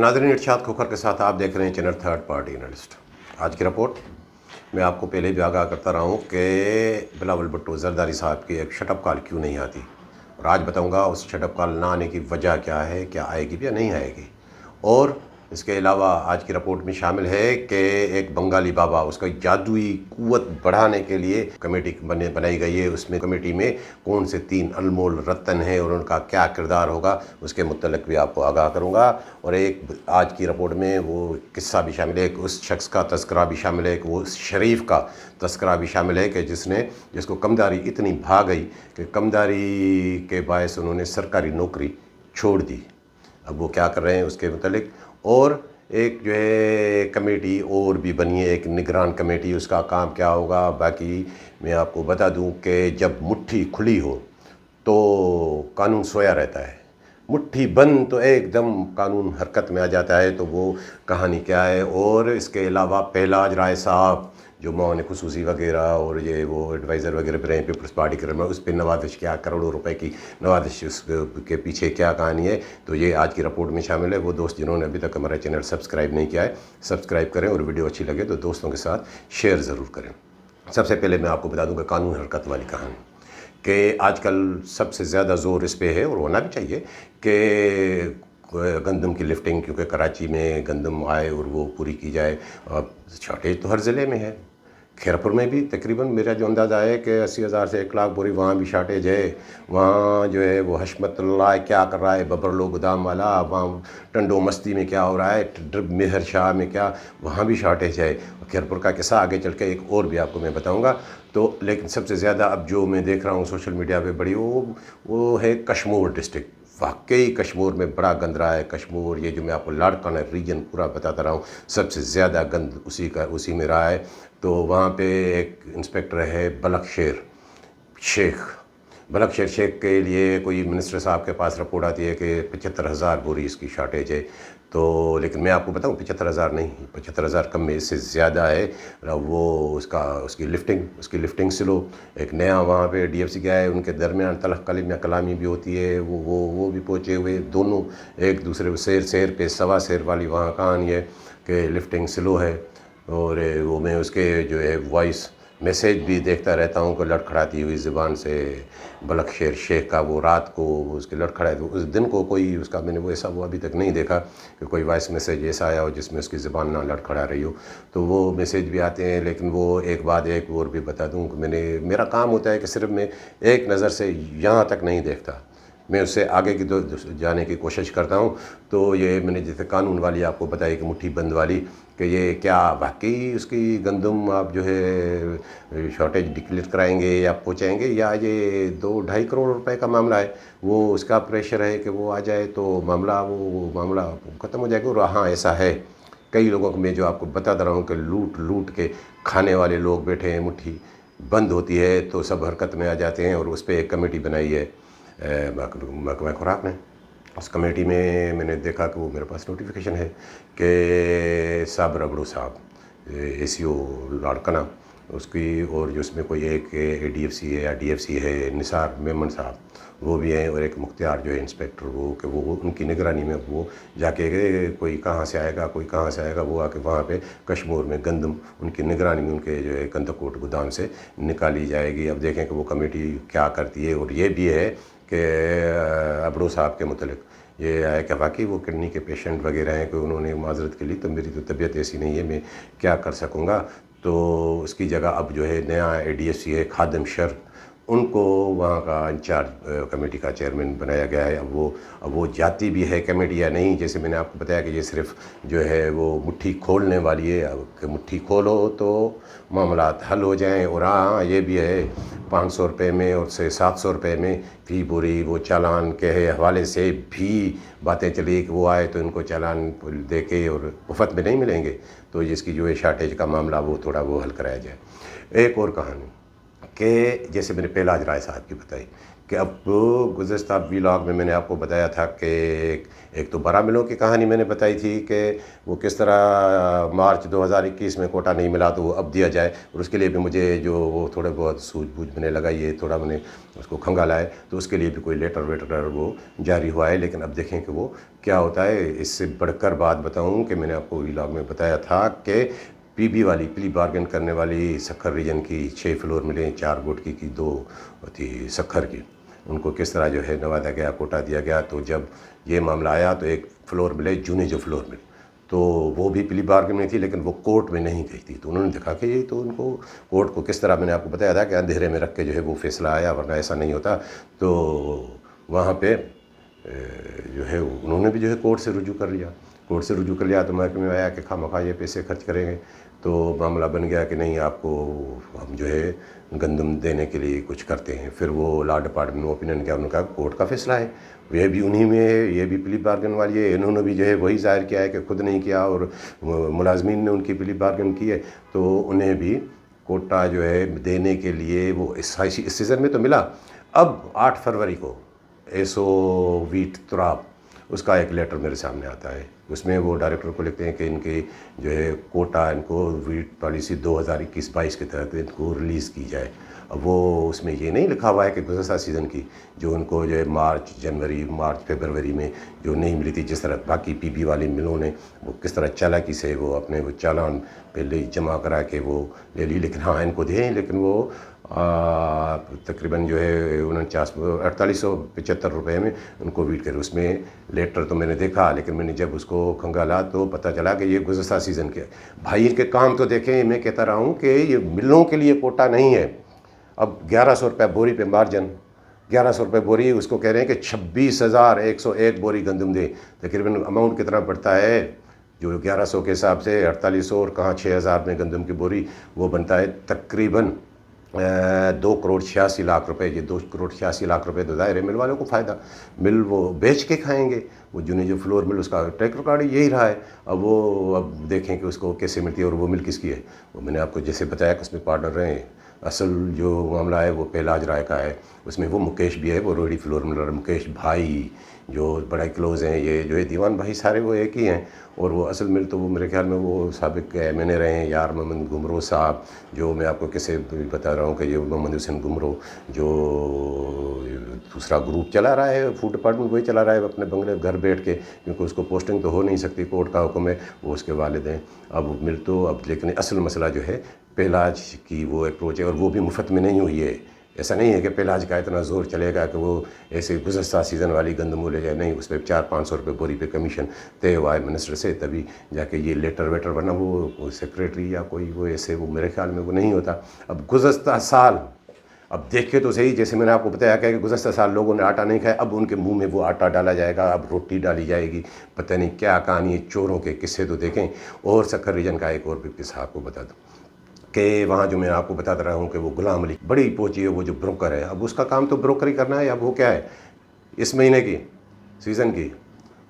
नाज़रीन, इरशाद खोखर के साथ आप देख रहे हैं चैनल थर्ड पार्टी एनालिस्ट। आज की रिपोर्ट मैं आपको पहले भी आगाह करता रहा हूँ कि बिलावल भुट्टो जरदारी साहब की एक शटअप कॉल क्यों नहीं आती, और आज बताऊँगा उस शटअप कॉल ना आने की वजह क्या है, क्या आएगी भी या नहीं आएगी। और इसके अलावा आज की रिपोर्ट में शामिल है कि एक बंगाली बाबा, उसका जादुई कुव्वत बढ़ाने के लिए कमेटी बनाई गई है। उसमें कमेटी में कौन से 3 अनमोल रत्न हैं और उनका क्या किरदार होगा, उसके मुतल्लिक भी आपको आगाह करूँगा। और एक आज की रिपोर्ट में वो किस्सा भी शामिल है, एक उस शख्स का तस्करा भी शामिल है, कि वो शरीफ का तस्करा भी शामिल है कि जिसको कमदारी इतनी भा गई कि कमदारी के बायस उन्होंने सरकारी नौकरी छोड़ दी। अब वो क्या कर रहे हैं उसके मुतल्लिक। और एक जो है कमेटी और भी बनी है, एक निगरान कमेटी, उसका काम क्या होगा। बाकी मैं आपको बता दूं कि जब मुट्ठी खुली हो तो कानून सोया रहता है, मुट्ठी बंद तो एकदम कानून हरकत में आ जाता है। तो वो कहानी क्या है। और इसके अलावा पहलाज राय साहब जो मौन खुसूसी वगैरह और ये वो एडवाइज़र वगैरह पर हैं पीपल्स पार्टी के, उस पर नवाजिश क्या करोड़ों रुपए की नवाजिश, उसके पीछे क्या कहानी है, तो ये आज की रिपोर्ट में शामिल है। वो दोस्त जिन्होंने अभी तक हमारा चैनल सब्सक्राइब नहीं किया है, सब्सक्राइब करें, और वीडियो अच्छी लगे तो दोस्तों के साथ शेयर ज़रूर करें। सबसे पहले मैं आपको बता दूँ कि कानून हरकत वाली कहानी कि आजकल सबसे ज़्यादा ज़ोर इस पे है, और होना भी चाहिए, कि गंदम की लिफ्टिंग, क्योंकि कराची में गंदम आए और वो पूरी की जाए। अब शॉर्टेज तो हर ज़िले में है, खैरपुर में भी तकरीबन मेरा जो अंदाज़ा है कि 80,000 से 1 लाख बोरी वहाँ भी शॉर्टेज है। वहाँ जो है वो हशमतुल्लाह क्या कर रहा है, बबरलो गोदाम वाला, वहाँ टंडो मस्ती में क्या हो रहा है, मेहर शाह में क्या, वहाँ भी शॉर्टेज है। खैरपुर का किस्सा आगे चल के एक और भी आपको मैं बताऊँगा। तो लेकिन सबसे ज़्यादा अब जो मैं देख रहा हूँ सोशल मीडिया पे बड़ी, वो है कश्मीर डिस्ट्रिक्ट। वाकई कश्मीर में बड़ा गंद रहा है। कश्मीर, ये जो मैं आपको लाड़काना रीजन पूरा बताता रहा हूँ, सबसे ज़्यादा गंद उसी में रहा है। तो वहाँ पे एक इंस्पेक्टर है बलकशेर शेख के लिए कोई मिनिस्टर साहब के पास रिपोर्ट आती है कि 75,000 बोरी इसकी शॉर्टेज है। तो लेकिन मैं आपको बताऊं 75,000 नहीं, 75,000 कम में, इससे ज़्यादा है। वो उसकी लिफ्टिंग स्लो, एक नया वहाँ पे DFC गया है, उनके दरमियान तलख कलामी भी होती है, वो भी पहुँचे हुए, दोनों एक दूसरे को शेर पे सवा शेर वाली वहाँ कहानी है कि लिफ्टिंग स्लो है। और वो मैं उसके जो है वॉइस मैसेज भी देखता रहता हूँ कि लड़खड़ाती हुई ज़ुबान से बलकशेर शेख का वो रात को उसके लड़खड़ाए, तो उस दिन को कोई उसका मैंने वो अभी तक नहीं देखा कि कोई वॉइस मैसेज ऐसा आया हो जिसमें उसकी ज़ुबान ना लड़खड़ा रही हो। तो वो मैसेज भी आते हैं, लेकिन वो एक बाद एक और भी बता दूँ कि मेरा काम होता है कि सिर्फ मैं एक नज़र से यहाँ तक नहीं देखता, मैं उससे आगे की तो जाने की कोशिश करता हूँ। तो ये मैंने जैसे कानून वाली आपको बताई कि मुट्ठी बंद वाली, कि ये क्या वाकई उसकी गंदम आप जो है शॉर्टेज डिक्लेयर कराएंगे या पहुँचाएंगे, या ये 2-2.5 करोड़ रुपए का मामला है, वो उसका प्रेशर है कि वो आ जाए तो मामला ख़त्म हो जाएगा। और हाँ, ऐसा है कई लोगों को मैं जो आपको बताता रहा हूँ कि लूट के खाने वाले लोग बैठे हैं, मुट्ठी बंद होती है तो सब हरकत में आ जाते हैं। और उस पर एक कमेटी बनाई है महकमा खुराक ने। उस कमेटी में मैंने देखा कि वो मेरे पास नोटिफिकेशन है कि साबर अबड़ू साहब ACO लाड़काना उसकी, और जो उसमें कोई एक ADFC है या DFC है, निसार मेमन साहब वो भी हैं, और एक मुख्तियार जो है इंस्पेक्टर, वो उनकी निगरानी में वो जाके कोई कहाँ से आएगा वो आके वहाँ पे कश्मीर में गंदम उनकी निगरानी में उनके जो है कंदकोट गोदाम से निकाली जाएगी। अब देखें कि वो कमेटी क्या करती है। और ये भी है कि अबड़ू साहब के मुतलिक ये है कि वाकई वो किडनी के पेशेंट वगैरह हैं कि उन्होंने माजरत के लिए, तो मेरी तो तबीयत ऐसी नहीं है, मैं क्या कर सकूँगा। तो उसकी जगह अब जो है नया ADFC है खादिम शर, उनको वहाँ का इंचार्ज कमेटी का चेयरमैन बनाया गया है। अब वो जाती भी है कमेटी या नहीं, जैसे मैंने आपको बताया कि ये सिर्फ जो है वो मुट्ठी खोलने वाली है, अब कि मुट्ठी खोलो तो मामलात हल हो जाएं। और हाँ, ये भी है 500 रुपये में और से 700 रुपये में फ़ी बोरी वो चालान के हवाले से भी बातें चली कि वो आए तो इनको चालान दे के और मुफ्त में नहीं मिलेंगे, तो जिसकी जो है शॉर्टेज का मामला वो थोड़ा वो हल कराया जाए। एक और कहानी کہ جیسے میں نے پہلاج رائے صاحب کی بتائی کہ اب گزشتہ ویلاگ میں نے آپ کو بتایا تھا کہ ایک تو برا ملوں کی کہانی میں نے بتائی تھی کہ وہ کس طرح مارچ 2021 میں کوٹا نہیں ملا تو وہ اب دیا جائے، اور اس کے لیے بھی مجھے جو وہ تھوڑے بہت سوجھ بوجھ میں نے لگائی ہے، تھوڑا میں نے اس کو کھنگالائے، تو اس کے لیے بھی کوئی لیٹر ویٹر وہ جاری ہوا ہے، لیکن اب دیکھیں کہ وہ کیا ہوتا ہے۔ اس سے بڑھ کر بات بتاؤں کہ میں نے آپ کو ویلاگ میں بتایا تھا کہ پلی بارگن کرنے والی سکھر ریجن کی 6 فلور ملے، 4 گوٹکی کی 2 تھی سکھر کی، ان کو کس طرح جو ہے نوازا گیا، کوٹا دیا گیا۔ تو جب یہ معاملہ آیا تو 1 فلور ملے، جونے جو فلور ملے تو وہ بھی پلی بارگن میں تھی، لیکن وہ کورٹ میں نہیں گئی تھی، تو انہوں نے دیکھا کہ یہ تو ان کو کورٹ کو کس طرح، میں نے آپ کو بتایا تھا کہ اندھیرے میں رکھ کے جو ہے وہ فیصلہ آیا، ورنہ ایسا نہیں ہوتا۔ تو وہاں پہ جو ہے انہوں نے بھی جو ہے کورٹ سے رجوع کر لیا، تو محکمے میں آیا کہ خواہ یہ پیسے خرچ کریں گے، تو معاملہ بن گیا کہ نہیں، آپ کو ہم جو ہے گندم دینے کے لیے کچھ کرتے ہیں۔ پھر وہ لا ڈپارٹمنٹ میں اوپینین کیا، انہوں نے کہا کورٹ کا فیصلہ ہے، یہ بھی انہی میں ہے، یہ بھی پلی بارگن والی ہے، انہوں نے بھی جو ہے وہی ظاہر کیا ہے کہ خود نہیں کیا، اور ملازمین نے ان کی پلی بارگن کی ہے، تو انہیں بھی کوٹا جو ہے دینے کے لیے وہ اس سیزن میں تو ملا۔ اب 8 فروری کو ایسو ویٹ تراب اس کا ایک لیٹر میرے سامنے آتا ہے، اس میں وہ ڈائریکٹر کو لکھتے ہیں کہ ان کی جو ہے کوٹا، ان کو ویٹ پالیسی 2021-22 کے تحت ان کو ریلیز کی جائے۔ اب وہ اس میں یہ نہیں لکھا ہوا ہے کہ گزشتہ سیزن کی جو ان کو جو ہے مارچ فروری میں جو نہیں ملی تھی، جس طرح باقی پی بی والی ملوں نے وہ کس طرح چالاکی سے وہ اپنے وہ چالان پہلے جمع کرا کے وہ لے لی، لیکن ہاں ان کو دیں، لیکن وہ تقریباً جو ہے 4875 روپے میں ان کو ویٹ کرے۔ اس میں لیٹر تو میں نے دیکھا، لیکن میں نے جب اس کو کھنگالا تو پتہ چلا کہ یہ گزشتہ سیزن کے بھائی کے کام تو دیکھیں۔ میں کہتا رہا ہوں کہ یہ ملوں کے لیے کوٹا نہیں ہے۔ اب 1100 روپے بوری پہ مارجن، 1100 روپے بوری، اس کو کہہ رہے ہیں کہ 26,101 بوری گندم دے، تقریباً اماؤنٹ کتنا پڑتا ہے جو 1100 کے حساب سے 4800 اور کہاں 6000 میں گندم کی بوری، وہ بنتا ہے تقریباً 2,86,00,000 روپے۔ یہ 2,86,00,000 روپے تو ظاہر ہے مل والوں کو فائدہ، مل وہ بیچ کے کھائیں گے، وہ جو فلور مل اس کا ٹریک ریکارڈ یہی رہا ہے۔ اب دیکھیں کہ اس کو کیسے ملتی ہے، اور وہ مل کس کی ہے۔ وہ میں نے آپ کو جیسے بتایا کہ اس میں پارٹنر رہے ہیں، اصل جو معاملہ ہے وہ پہلاج رائے کا ہے، اس میں وہ مکیش بھی ہے، وہ روہڑی فلور مل رہا ہے، مکیش بھائی جو بڑے کلوز ہیں، یہ جو ہے دیوان بھائی سارے وہ ایک ہی ہیں۔ اور وہ اصل مل تو وہ میرے خیال میں وہ سابق ایم این اے رہے ہیں، یار محمد گمرو صاحب، جو میں آپ کو کیسے بتا رہا ہوں کہ یہ محمد حسین گمرو جو دوسرا گروپ چلا رہا ہے، فوڈ ڈپارٹمنٹ وہی چلا رہا ہے اپنے بنگلے گھر بیٹھ کے، کیونکہ اس کو پوسٹنگ تو ہو نہیں سکتی، کورٹ کا حکم ہے، وہ اس کے والد ہیں۔ اب مل تو اب، لیکن اصل مسئلہ جو ہے پہلاج کی وہ اپروچ ہے، اور وہ بھی مفت میں نہیں ہوئی ہے۔ ایسا نہیں ہے کہ پہلاج کا اتنا زور چلے گا کہ وہ ایسے گزشتہ سیزن والی گندم وہ لے جائے، نہیں، اس پہ 400-500 روپے بوری پہ کمیشن طے ہوا ہے منسٹر سے، تبھی جا کے یہ لیٹر ویٹر، ورنہ وہ سیکریٹری یا کوئی وہ ایسے وہ میرے خیال میں وہ نہیں ہوتا۔ اب گزشتہ سال، اب دیکھے تو صحیح، جیسے میں نے آپ کو بتایا کہ گزشتہ سال لوگوں نے آٹا نہیں کھایا، اب ان کے منہ میں وہ آٹا ڈالا جائے گا، اب روٹی ڈالی جائے گی، پتہ نہیں کیا کہانی ہے، چوروں کے قصے تو دیکھیں۔ اور سکھر ریجن کا ایک اور بھی قصہ آپ کو بتا دوں کہ وہاں جو میں آپ کو بتاتا رہا ہوں کہ وہ غلام علی بڑی پہنچی ہے، وہ جو بروکر ہے، اب اس کا کام تو بروکر ہی کرنا ہے۔ اب وہ کیا ہے، اس مہینے کی سیزن کی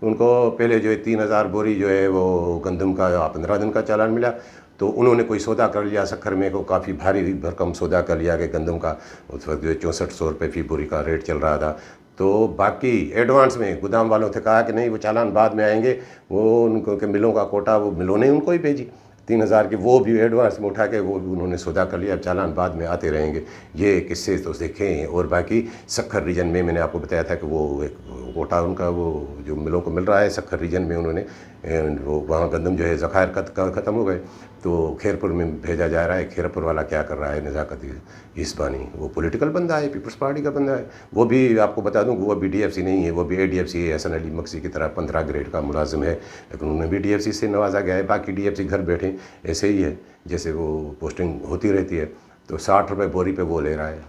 ان کو پہلے جو ہے 3000 بوری جو ہے وہ گندم کا 15 دن کا چالان ملا، تو انہوں نے کوئی سودا کر لیا سکھر میں، کو کافی بھاری بھرکم سودا کر لیا کہ گندم کا اس وقت جو ہے 6400 روپے فی بوری کا ریٹ چل رہا تھا۔ تو باقی ایڈوانس میں گودام والوں سے کہا کہ نہیں، وہ چالان بعد میں آئیں گے، وہ ان کو کہ ملوں کا کوٹا، وہ ملوں نے ان کو ہی بھیجی 3000 کی، وہ بھی ایڈوانس میں اٹھا کے وہ بھی انہوں نے سودا کر لیا، اب چالان بعد میں آتے رہیں گے۔ یہ قصے تو دیکھیں۔ اور باقی سکھر ریجن میں نے آپ کو بتایا تھا کہ وہ ایک کوٹا ان کا وہ جو ملوں کو مل رہا ہے سکھر ریجن میں، انہوں نے وہ وہاں گندم جو ہے ذخائر ختم ہو گئے، تو کھیرپور میں بھیجا جا رہا ہے۔ کھیرپور والا کیا کر رہا ہے، نزاکت اسبانی، وہ پولیٹیکل بندہ ہے، پیپلز پارٹی کا بندہ ہے، وہ بھی آپ کو بتا دوں کہ وہ بھی ڈی ایف سی نہیں ہے، وہ بھی اے ڈی ایف سی ہے، حسن علی مکسی کی طرح 15 گریڈ کا ملازم ہے، لیکن انہیں بھی ڈی ایف سی سے نوازا گیا ہے۔ باقی ڈی ایف سی گھر بیٹھے ایسے ہی ہے، جیسے وہ پوسٹنگ ہوتی رہتی ہے۔ تو 60 روپے بوری پہ وہ لے رہا ہے،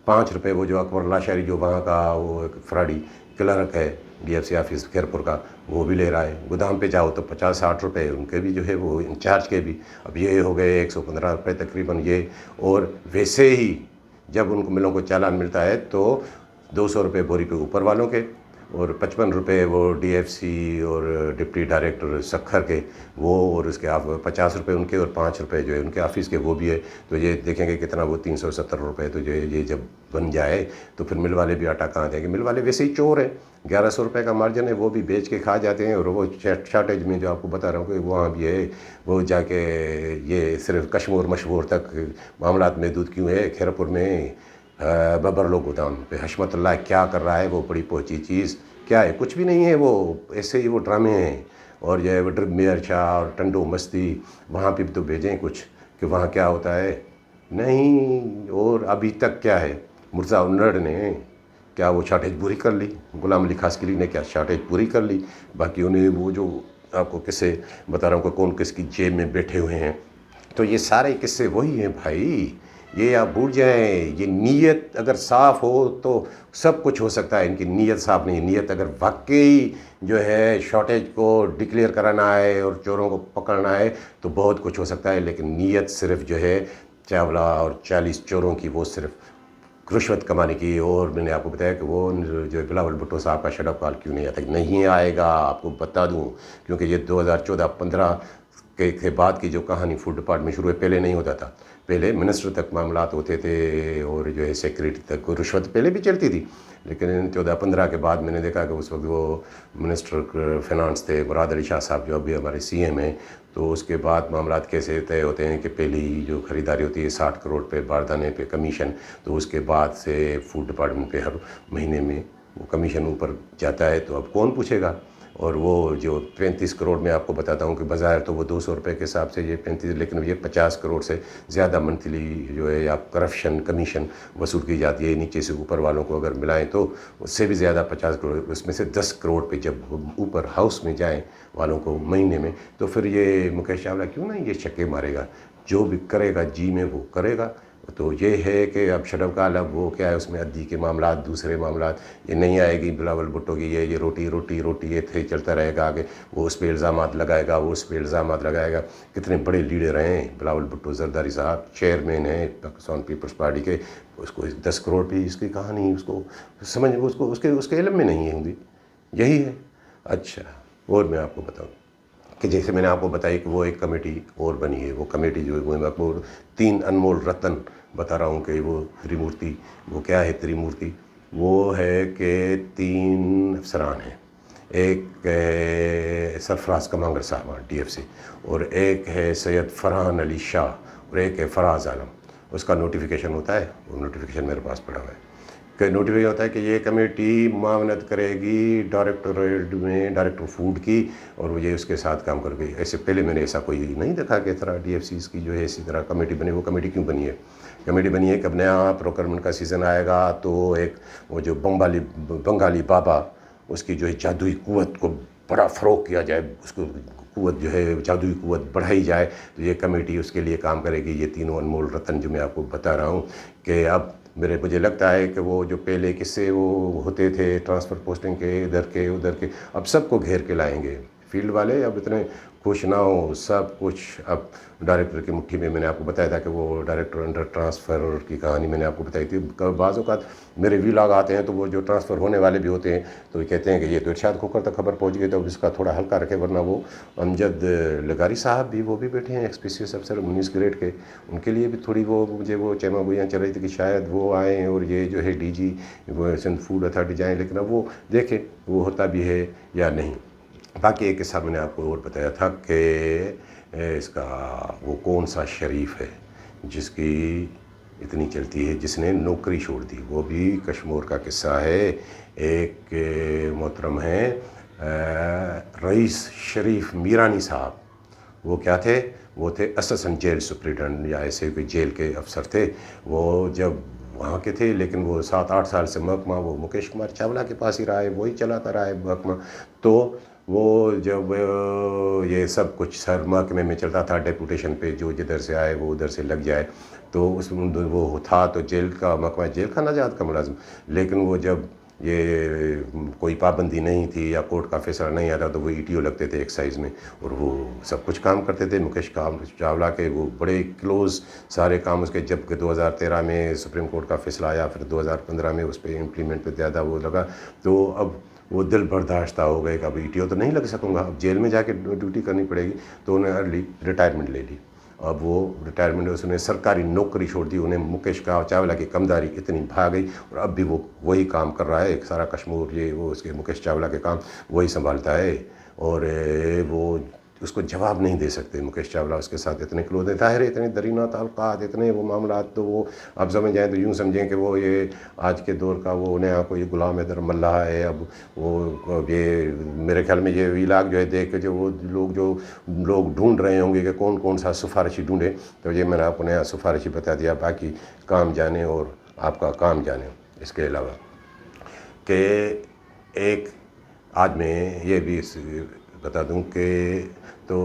5 روپے وہ جو اکبر اللہ شہری جو وہاں کا وہ ایک فراڈی کلرک ہے ڈی ایف سی آفس کھیرپور کا، وہ بھی لے رہا ہے۔ گودام پہ جاؤ تو 50-60 روپے ان کے بھی جو ہے وہ انچارج کے بھی، اب یہ ہو گئے 115 روپے تقریباً یہ۔ اور ویسے ہی جب ان کو ملوں کو چالان ملتا ہے تو 200 روپے بوری پہ اوپر والوں کے، اور 55 रुपये वो DFC और डिप्टी डायरेक्टर सखर के वो, और उसके आप 50 रुपये उनके और 5 रुपये जो है उनके ऑफिस के वो भी है। तो ये देखेंगे कितना वो 370 रुपये। तो जो ये जब बन जाए तो फिर मिल वाले भी आटा कहाँ देंगे? मिल वाले वैसे ही चोर हैं। 1100 रुपये का मार्जिन है, वो भी बेच के खा जाते हैं। और वो शार्टेज में जो आपको बता रहा हूँ कि वहाँ भी है, वो जाके ये सिर्फ कश्मीर मशहूर तक मामलात महदूद क्यों है? खैरपुर में बबरलो गोदाम पे हशमतुल्लाह क्या कर रहा है? वो बड़ी पहुंची चीज़ क्या है? कुछ भी नहीं है, वो ऐसे ही वो ड्रामे हैं। और ये ड्रिप मेयर शाह और टंडो मस्ती वहाँ पे भी तो भेजें कुछ कि वहाँ क्या होता है। नहीं, और अभी तक क्या है, मुर्जा उन्नड़ ने क्या वो शार्टेज पूरी कर ली? गुलाम अली खासकरी ने क्या शार्टेज पूरी कर ली? बाकी उन्हें वो जो आपको किस्से बता रहा हूँ कि कौन किसकी जेब में बैठे हुए हैं, तो ये सारे किस्से वही हैं भाई। ये आप भूल जाएं, ये नीयत अगर साफ़ हो तो सब कुछ हो सकता है। इनकी नीयत साफ़ नहीं। नीयत अगर वाकई जो है शॉर्टेज को डिक्लेयर कराना है और चोरों को पकड़ना है तो बहुत कुछ हो सकता है। लेकिन नीयत सिर्फ जो है चावला और 40 चोरों की, वो सिर्फ रिश्वत कमाने की। और मैंने आपको बताया कि वो जो बिलावल भुट्टो साहब का शट अप कॉल क्यों नहीं आता? नहीं आएगा, आपको बता दूं, क्योंकि ये 2014-15 के बाद की जो कहानी फूड डिपार्टमेंट शुरू हुई, पहले नहीं होता था। पहले मिनिस्टर तक मामलात होते थे और जो है सेक्रेटरी तक रिश्वत पहले भी चलती थी। लेकिन 14-15 के बाद मैंने देखा कि उस वक्त वो मिनिस्टर फिनांस थे मुराद अली शाह साहब, जो अभी हमारे CM हैं। तो उसके बाद मामलात कैसे तय होते हैं कि पहली जो ख़रीदारी होती है 60 करोड़ पे बारदाने पे कमीशन, तो उसके बाद से फूड डिपार्टमेंट पे हर महीने में वो कमीशन ऊपर जाता है। तो अब कौन पूछेगा? और वो जो 35 करोड़ में आपको बताता हूँ कि बाज़ार तो वो 200 रुपये के हिसाब से ये 35, लेकिन ये 50 करोड़ से ज़्यादा मंथली जो है आप करप्शन कमीशन वसूल की जाती है। नीचे से ऊपर वालों को अगर मिलाएं तो उससे भी ज़्यादा 50 करोड़, उसमें से 10 करोड़ पे जब ऊपर हाउस में जाएं वालों को महीने में, तो फिर ये मुकेश चावला क्यों ना ये छक्के मारेगा? जो भी करेगा जी में वो करेगा। तो ये है कि अब शडब का अलग वो क्या है, उसमें अद्दी के मामलात, दूसरे मामलात, ये नहीं आएगी बिलावल भुट्टो की ये रोटी रोटी रोटी ये थे चलता रहेगा आगे। वो उस पर इल्ज़ामात लगाएगा, वो उस पर इल्ज़ामात लगाएगा। कितने बड़े लीडर हैं बिलावल भुट्टो, जरदारी साहब चेयरमैन हैं पाकिस्तान पीपल्स पार्टी के। उसको 10 करोड़ पे इसकी कहानी उसको समझ, उसको उसके इल्म में नहीं होंगी। यही है। अच्छा, और मैं आपको बताऊँ कि जैसे मैंने आपको बताया कि वो एक कमेटी और बनी है। वो कमेटी जो है वो मैं आपको 3 अनमोल रत्न बता रहा हूँ कि वो त्रिमूर्ति, वो क्या है त्रिमूर्ति? वो है कि 3 अफसरान हैं। एक सरफराज कमांगर साहब DFC, और एक है सैयद फरहान अली शाह, और एक है फराज आलम। उसका नोटिफिकेशन होता है, वो नोटिफिकेशन मेरे पास पड़ा हुआ है कि नोटिफिकेशन होता है कि ये कमेटी मामलत करेगी डायरेक्टोरेट में, डायरेक्टर फूड की, और वो ये उसके साथ काम कर गई। ऐसे पहले मैंने ऐसा कोई नहीं देखा कि इस तरह DFCs की जो है इसी तरह कमेटी बनी। वो कमेटी क्यों बनी है? कमेटी बनी है कि अब नया प्रोक्योरमेंट का सीज़न आएगा तो एक वो जो बंगाली बाबा, उसकी जो है जादुई कुव्वत को बड़ा फ़रोग़ किया जाए, उसको कुव्वत जो है जादुई कुव्वत बढ़ाई जाए। तो ये कमेटी उसके लिए काम करेगी। ये 3 अनमोल रत्न जो मैं आपको बता रहा हूँ कि अब मुझे लगता है कि वो जो पहले किस्से वो होते थे ट्रांसफ़र पोस्टिंग के, इधर के उधर के, अब सबको घेर के लाएंगे। फील्ड वाले अब इतने खुश ना हो, सब कुछ अब डायरेक्टर की मुट्ठी में। मैंने आपको बताया था कि वो डायरेक्टर अंडर ट्रांसफ़र की कहानी मैंने आपको बताई थी। बाज़ औक़ात मेरे व्लॉग आते हैं तो वो जो ट्रांसफ़र होने वाले भी होते हैं तो ये कहते हैं कि ये तो इरशाद खोखर तक खबर पहुंच गई, तो इसका थोड़ा हल्का रखे, वरना वो अमजद लगारी साहब भी वो भी बैठे हैं XPCS अफसर 19 ग्रेड के, उनके लिए भी थोड़ी वो मुझे वो चैमा गोइयाँ चल रही थी कि शायद वो आएँ और ये जो है DG वो सिंध फूड अथॉरिटी जाएँ। लेकिन अब वो देखें वो होता भी है या नहीं। बाकी एक किस्सा मैंने आपको और बताया था कि इसका वो कौन सा शरीफ है जिसकी इतनी चलती है, जिसने नौकरी छोड़ दी। वो भी कश्मीर का किस्सा है। एक मोहतरम हैं रईस शरीफ मीरानी साहब। वो क्या थे? वो थे असिस्टेंट जेल सुप्रिटेंडेंट या ऐसे कोई जेल के अफसर थे। वो जब वहाँ के थे, लेकिन वो 7-8 साल से महकमा वो मुकेश कुमार चावला के पास ही रहा है, वही चलाता रहा है महकमा। तो वो जब ये सब कुछ सर महकमे में चलता था डेपुटेशन पे, जो जिधर से आए वो उधर से लग जाए, तो उसमें वो था तो जेल का महकमा जेल खाना जात का मुलाजिम। लेकिन वो जब یہ کوئی پابندی نہیں تھی یا کورٹ کا فیصلہ نہیں آتا تو وہ ETO لگتے تھے ایکسائز میں اور وہ سب کچھ کام کرتے تھے. مکیش چاولہ کے وہ بڑے کلوز سارے کام اس کے، جب کہ 2013 میں سپریم کورٹ کا فیصلہ آیا، پھر 2015 میں اس پہ امپلیمنٹ پہ زیادہ وہ لگا، تو اب وہ دل برداشتہ ہو گئے کہ اب ETO تو نہیں لگ سکوں گا، اب جیل میں جا کے ڈیوٹی کرنی پڑے گی. تو انہیں ارلی ریٹائرمنٹ لے لی. اب وہ ریٹائرمنٹ اس نے سرکاری نوکری چھوڑ دی. انہیں مکیش چاولہ کی کمداری اتنی بھا گئی اور اب بھی وہ وہی کام کر رہا ہے. ایک سارا کشمیر یہ وہ اس کے مکیش چاولہ کے کام وہی سنبھالتا ہے اور وہ اس کو جواب نہیں دے سکتے. مکیش چاولہ اس کے ساتھ اتنے کلوز ہیں، ظاہر ہے اتنے درینہ تعلقات، اتنے وہ معاملات. تو وہ اب سمجھ جائیں تو یوں سمجھیں کہ وہ یہ آج کے دور کا وہ نیا کوئی غلام حیدر ملہ ہے. اب وہ یہ میرے خیال میں یہ ویلاگ جو ہے دیکھ کے جو وہ لوگ ڈھونڈ رہے ہوں گے کہ کون کون سا سفارشی ڈھونڈے، تو یہ میں نے آپ کو نیا سفارشی بتا دیا. باقی کام جانے اور آپ کا کام جانے. اس کے علاوہ کہ ایک آج میں یہ بھی بتا دوں کہ تو